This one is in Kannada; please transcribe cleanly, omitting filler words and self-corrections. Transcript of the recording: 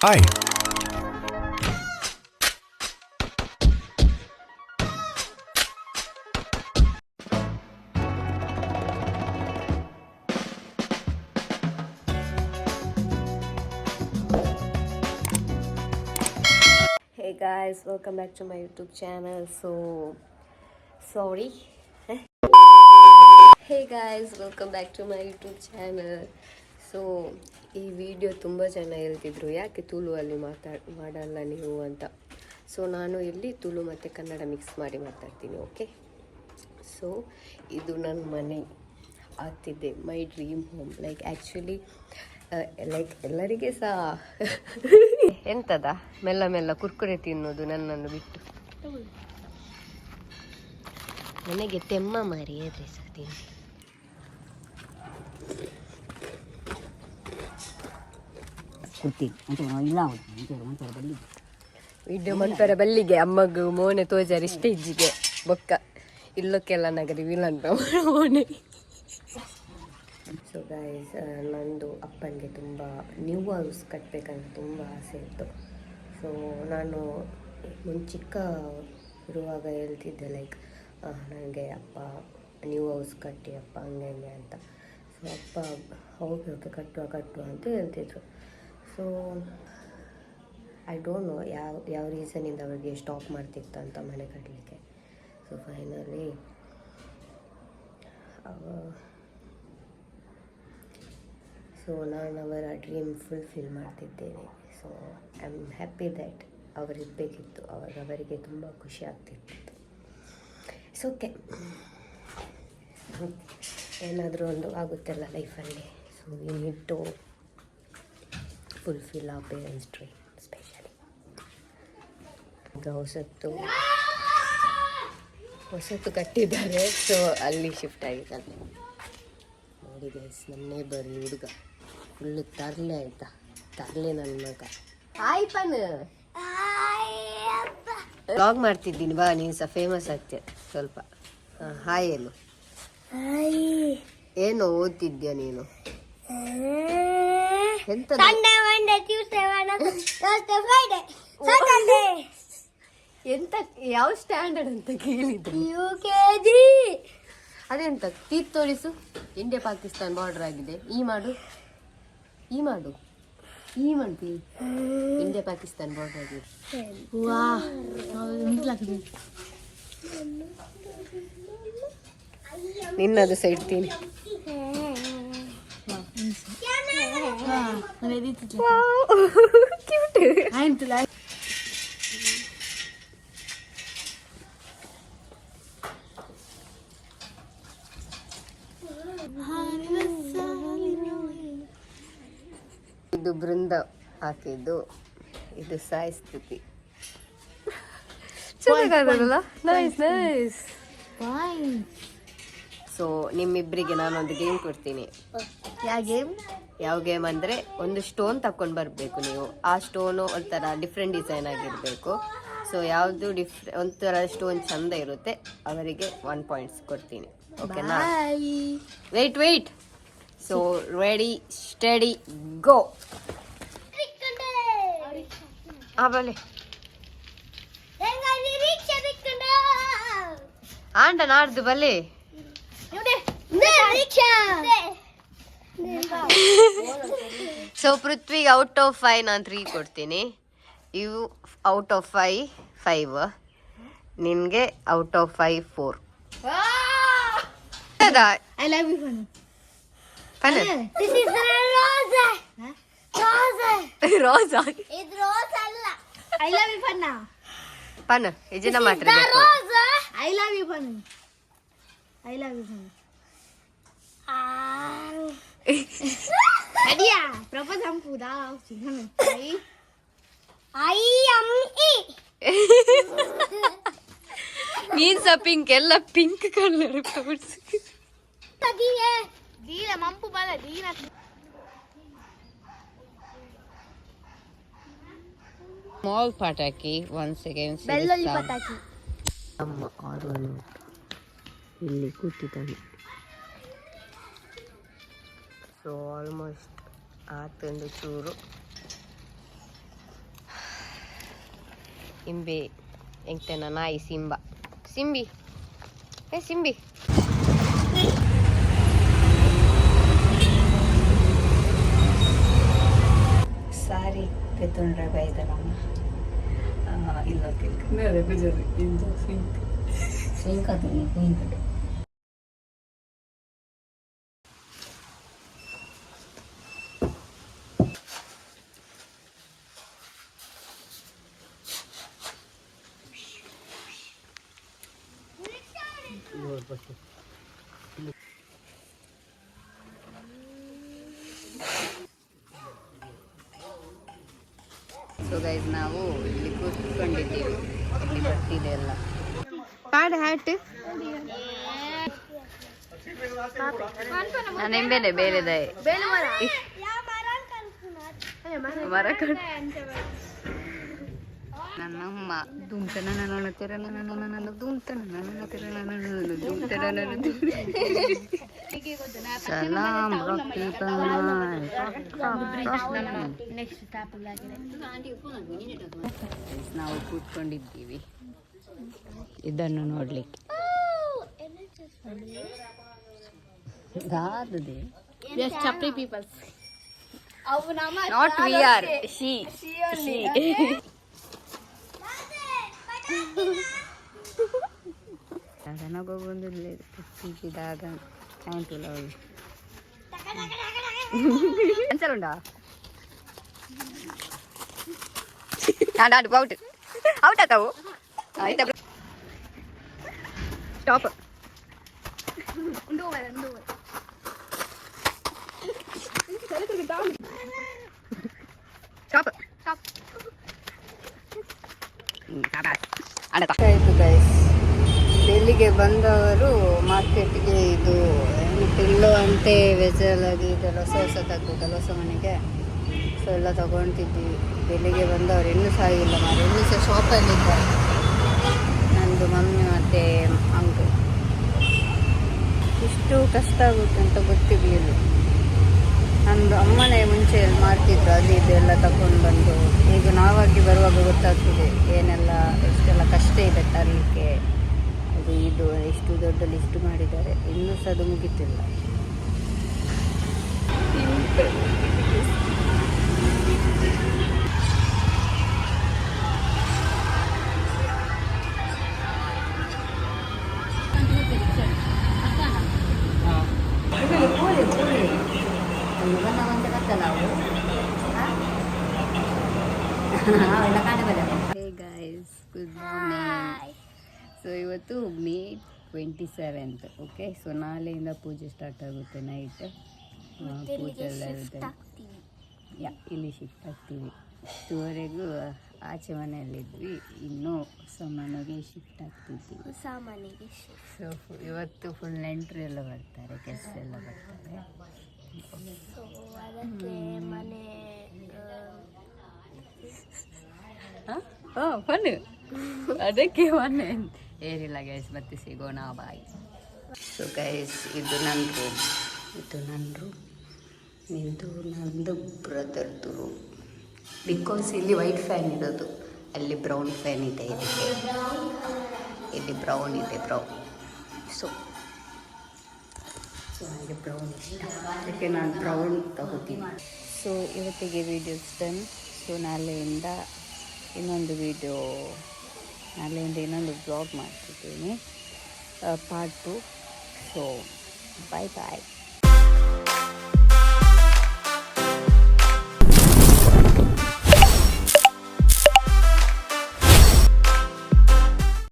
Hi. Hey guys, welcome back to my YouTube channel. Sorry. Hey guys, welcome back to my YouTube channel. ಈ ವಿಡಿಯೋ ತುಂಬ ಜನ ಹೇಳ್ತಿದ್ರು ಯಾಕೆ ತುಳುವಲ್ಲಿ ಮಾಡಲ್ಲ ನೀವು ಅಂತ. ನಾನು ಇಲ್ಲಿ ತುಳು ಮತ್ತು ಕನ್ನಡ ಮಿಕ್ಸ್ ಮಾಡಿ ಮಾತಾಡ್ತೀನಿ. ಓಕೆ, ಸೊ ಇದು ನನ್ನ ಮನೆ ಆಗ್ತಿದ್ದೆ, ಮೈ ಡ್ರೀಮ್ ಹೋಮ್. ಆ್ಯಕ್ಚುಲಿ ಎಲ್ಲರಿಗೆ ಸಹ ಎಂತದ ಮೆಲ್ಲ ಮೆಲ್ಲ ಕುರ್ಕುರೆ ತಿನ್ನೋದು ನನ್ನನ್ನು ಬಿಟ್ಟು. ನನಗೆ ತೆಮ್ಮ ಮಾರಿ ಎದ್ರೆ ಸಹ ತಿಂಡಿ. ವಿಡಿಯೋ ಮಂಪರ ಬಲ್ಲಿಗೆ ಅಮ್ಮಗೂ ಮೋನೆ ತೋಜಾರಿ ಸ್ಟೇಜಿಗೆ ಬೊಕ್ಕ ಇಲ್ಲಕ್ಕೆಲ್ಲ ನಗರಿ ವಿಲಂಟ ಮೋನೆ. ಸೊ ಗೈಸ್, ನಂದು ಅಪ್ಪನಿಗೆ ತುಂಬ ನ್ಯೂ ಹೌಸ್ ಕಟ್ಟಬೇಕಂತ ತುಂಬ ಆಸೆ ಇತ್ತು. ಸೊ ನಾನು ಚಿಕ್ಕ ಇರುವಾಗ ಹೇಳ್ತಿದ್ದೆ ನನಗೆ ಅಪ್ಪ ನ್ಯೂ ಹೌಸ್ ಕಟ್ಟಿ ಅಪ್ಪ ಹಂಗೆ ಹಂಗೆ ಅಂತ. ಸೊ ಅಪ್ಪ ಓಕೆ ಕಟ್ಟುವ ಅಂತ ಹೇಳ್ತಿದ್ರು. ಸೊ ಐ ಡೋಂಟ್ ನೋ ಯಾವ ರೀಸನಿಂದ ಅವ್ರಿಗೆ ಸ್ಟಾಪ್ ಮಾಡ್ತಿತ್ತು ಅಂತ ಮನೆ ಕಟ್ಟಲಿಕ್ಕೆ. ಸೊ ಫೈನಲಿ ನಾನು ಅವರ ಡ್ರೀಮ್ ಫುಲ್ಫಿಲ್ ಮಾಡ್ತಿದ್ದೇನೆ. So I am happy that ಅವರಿರಬೇಕಿತ್ತು. ಅವರಿಗೆ ತುಂಬ ಖುಷಿ ಆಗ್ತಿತ್ತು. ಇಟ್ಸ್ ಓಕೆ, ಏನಾದರೂ ಒಂದು ಆಗುತ್ತಲ್ಲ ಲೈಫಲ್ಲಿ. So we need to fulfil our parents dream specially. ಈಗ ಹೊಸತು ಕಟ್ಟಿದ್ದಾರೆ. ಸೊ ಅಲ್ಲಿ ಶಿಫ್ಟ್ ಆಗಿದ್ದಾರೆ. ನೋಡಿ ಗೈಸ್, ನಮ್ಮ ನೇಬರ್ ಹುಡುಗ ಫುಲ್ಲು ತರಲೆ ಆಯ್ತಾ, ತರಲೆ ನನ್ನ ಮಗ. ಹಾಯ್ ಪನ್, ವ್ಲಾಗ್ ಮಾಡ್ತಿದ್ದೀನಿ ಬಾ, ನೀನು ಸಹ ಫೇಮಸ್ ಆಗ್ತೀಯ ಸ್ವಲ್ಪ. ಹಾಯ್ ಏನು ಏನು ಓದ್ತಿದ್ಯಾ ನೀನು? ಎಂತ ಎಂತ ಯಾವ ಸ್ಟ್ಯಾಂಡರ್ಡ್ ಅಂತ ಕೇಳಿದ್ರು? ಅದೆಂತ ತೀರ್ಥ ತೋರಿಸು. ಇಂಡಿಯಾ ಪಾಕಿಸ್ತಾನ್ ಬಾರ್ಡರ್ ಆಗಿದೆ. ಈ ಮಾಡು ಇಂಡಿಯಾ ಪಾಕಿಸ್ತಾನ್ ಬಾರ್ಡರ್ ಆಗಿದೆ. ನಿನ್ನದು ಸೈಡ್ ತೀನಿ. ಇದು ಬೃಂದ ಹಾಕಿದ್ದು, ಇದು ಸಾಯಿ ಸ್ತುತಿ. ಚೆನ್ನಾಗಲ್ಲ? Nice nice. ಸೊ ನಿಮ್ಮಿಬ್ಬರಿಗೆ ನಾನೊಂದು ಗೇಮ್ ಕೊಡ್ತೀನಿ. ಯಾವ ಗೇಮ್ ಅಂದರೆ, ಒಂದು ಸ್ಟೋನ್ ತಕೊಂಡು ಬರಬೇಕು ನೀವು. ಆ ಸ್ಟೋನು ಒಂಥರ ಡಿಫ್ರೆಂಟ್ ಡಿಸೈನ್ ಆಗಿರಬೇಕು. ಸೊ ಯಾವುದು ಒಂಥರ ಸ್ಟೋನ್ ಚಂದ ಇರುತ್ತೆ ಅವರಿಗೆ 1 ಪಾಯಿಂಟ್ಸ್ ಕೊಡ್ತೀನಿ. ಓಕೆನಾ? Wait. So ready steady go. ಬಲೆ ಆಂಡ ನಾಡ್ದು ಬಲೆ. ಸೊ ಪೃಥ್ವಿಗೆ ಔಟ್ ಆಫ್ 5 ನಾನು 3 ಕೊಡ್ತೀನಿ. ಇವು ಔಟ್ ಆಫ್ 5 ನಿನ್ಗೆ out of 5 4. I love you, Fun. Fun. This is Rosa. Rosa. Rosa. It's Rosa alla. I love you, Fun. Fun. Ijina ಮಾತಾಡಬೇಕು. Rosa. I love you, Fun. I love you, Fun. Adia, propose hampuda. I am E. ನೀನ್ ಸಹ ಪಿಂಕ್, ಎಲ್ಲ ಪಿಂಕ್ ಕಲರ್ ತೋರಿಸಿ. ದೀನ ಮಂಪು ಬಲ ದೀನ. ಸ್ಮಾಲ್ ಪಟಾಕಿ 1 ಸೆಕೆಂಡ್. ಬೆಳ್ಳುಳ್ಳಿ ಪಟಾಕಿ. ಅಮ್ಮ ಆರು ಇಲ್ಲಿ ಕೂತಿದ್ದಾನೆ. ಸೊ ಆಲ್ಮೋಸ್ಟ್ ಆತಂದು ಚೂರು ಇಂಬೆ ಎಂಕ್ತನ ನಾಯಿ ಸಿಂಬಿ ಸಿಂಬಿ ಸಾರಿ ಪೆತ್ತೊಂಡ್ರೆ ಬೈದನಮ್ಮ ಇಲ್ಲ ಸ್ವಿಂಕ್ ಅದು ಕುಯಿಂತದೆ ಸೊ ಗೈಸ್ ನಾವು ಇಲ್ಲಿ ಕೂತ್ಕೊಂಡಿದ್ದೀವಿ ಇಲ್ಲಿ ಬರ್ತಿದೆ ಎಲ್ಲ ಹ್ಯಾಟ್ ನಾನು ಎಂಬೇನೆ ಬೇರೆದೆ ಮರ ನನ್ನಮ್ಮ ದುಂತನ ನನ್ನ ತೆರ ನನ್ನ ದುಂತನ ನನ್ನ ತೆರ ನನ್ನ ದುಂತನ ನನ್ನ ಸಲಾಂ ನಾವು ಕೂತ್ಕೊಂಡಿದ್ದೀವಿ ಇದನ್ನು ನೋಡ್ಲಿಕ್ಕೆ ನಾಟ್ ವಿ ಆರ್ ಶಿ ನನಗೊಬ್ಬೊಂದಿಲ್ಲ ಸಿಕ್ಕಿದಾಗ ಕಾಣ್ತಿಲ್ಲ ಅವಳು ಅನ್ಸಲುಂಡಾ ಔಟ್ ಔಟ್ ಆತಾವು ಆಯ್ತಾ ಸ್ಟಾಪ್ ಆಯ್ತು ಗೈಸ್ ಡೆಲ್ಲಿಗೆ ಬಂದವರು ಮಾರ್ಕೆಟ್ಗೆ ಇದು ಪಿಲ್ಲೋ ಅಂತೆ ವೆಜಲ್ ಅದು ಇದೆಲ್ಲ ಹೊಸ ತಗಬೇಕಲ್ಲ ಹೊಸ ಮನೆಗೆ ಸೊ ಎಲ್ಲ ತಗೊಳ್ತಿದ್ವಿ ಡೆಲ್ಲಿಗೆ ಬಂದವರು ಇನ್ನೂ ಸಹ ಇಲ್ಲ ಮಾರು ಇನ್ನೂ ಸಹ ಶಾಪಲ್ಲಿದ್ದಾರೆ ನಂದು ಮಮ್ಮಿ ಮತ್ತು ಅಂಕಲ್ ಇಷ್ಟು ಕಷ್ಟ ಆಗುತ್ತೆ ಅಂತ ಗೊತ್ತಿರಲಿಲ್ಲ ನಂದು ಅಮ್ಮನೇ ಮುಂಚೆ ಮಾಡ್ತಿದ್ರು ಅದು ಇದೆಲ್ಲ ತಗೊಂಡು ಬಂದು ಈಗ ನಾವಾಗಿ ಬರುವಾಗ ಗೊತ್ತಾಗ್ತಿದೆ ಏನೆಲ್ಲ ಎಷ್ಟೆಲ್ಲ ಕಷ್ಟ ಇದೆ ತರಲಿಕ್ಕೆ ಅದು ಇದು ಎಷ್ಟು ದೊಡ್ಡ ಲಿಸ್ಟ್ ಮಾಡಿದ್ದಾರೆ ಇನ್ನೂ ಸಹ ಅದು ಮುಗಿತಿಲ್ಲ Hey guys, good morning. So ಇವತ್ತು ಮೇ 27th ಓಕೆ ಸೊ ನಾಳೆಯಿಂದ ಪೂಜೆ ಸ್ಟಾರ್ಟ್ ಆಗುತ್ತೆ ನೈಟ್ ಪೂಜೆ ಎಲ್ಲ ಇರುತ್ತೆ ಇಲ್ಲಿ ಶಿಫ್ಟ್ ಆಗ್ತೀವಿ ಇಷ್ಟುವರೆಗೂ ಆಚೆ ಮನೆಯಲ್ಲಿದ್ವಿ ಇನ್ನೂ ಸಾಮಾನಿಗೆ ಶಿಫ್ಟ್ ಆಗ್ತಿದ್ವಿ ಸೊ ಇವತ್ತು ಫುಲ್ ನೆಂಟರು ಎಲ್ಲ ಬರ್ತಾರೆ ಗೆಸ್ಟ್ ಎಲ್ಲ ಬರ್ತಾರೆ ಬನ್ನಿ ಅದಕ್ಕೆ ಮೊನ್ನೆ ಏನಿಲ್ಲ ಗೈಸ್ ಮತ್ತೆ ಸಿಗೋಣ ಬಾಯ್ ಸೊ ಗೈಸ್ ಇದು ನನ್ನ ರೂಮ್ ಇದು ನಂದು ಬ್ರದರ್ದು ರೂಮ್ ಬಿಕಾಸ್ ಇಲ್ಲಿ ವೈಟ್ ಫ್ಯಾನ್ ಇರೋದು ಅಲ್ಲಿ ಬ್ರೌನ್ ಫ್ಯಾನ್ ಇದೆ ಇದಕ್ಕೆ ಇಲ್ಲಿ ಬ್ರೌನ್ ಇದೆ ಸೊ ನನಗೆ ಬ್ರೌನ್ ಇಷ್ಟ ಅದಕ್ಕೆ ನಾನು ಬ್ರೌನ್ ತಗೋತೀನಿ ಸೊ ಇವತ್ತಿಗೆ ವೀಡಿಯೋಸ್ ಡನ್ ಸೊ ನಾಳೆಯಿಂದ ಇನ್ನೊಂದು ಬ್ಲಾಗ್ ಮಾಡ್ತಿದ್ದೀನಿ ಪಾರ್ಟ್ 2 ಸೊ ಬಾಯ್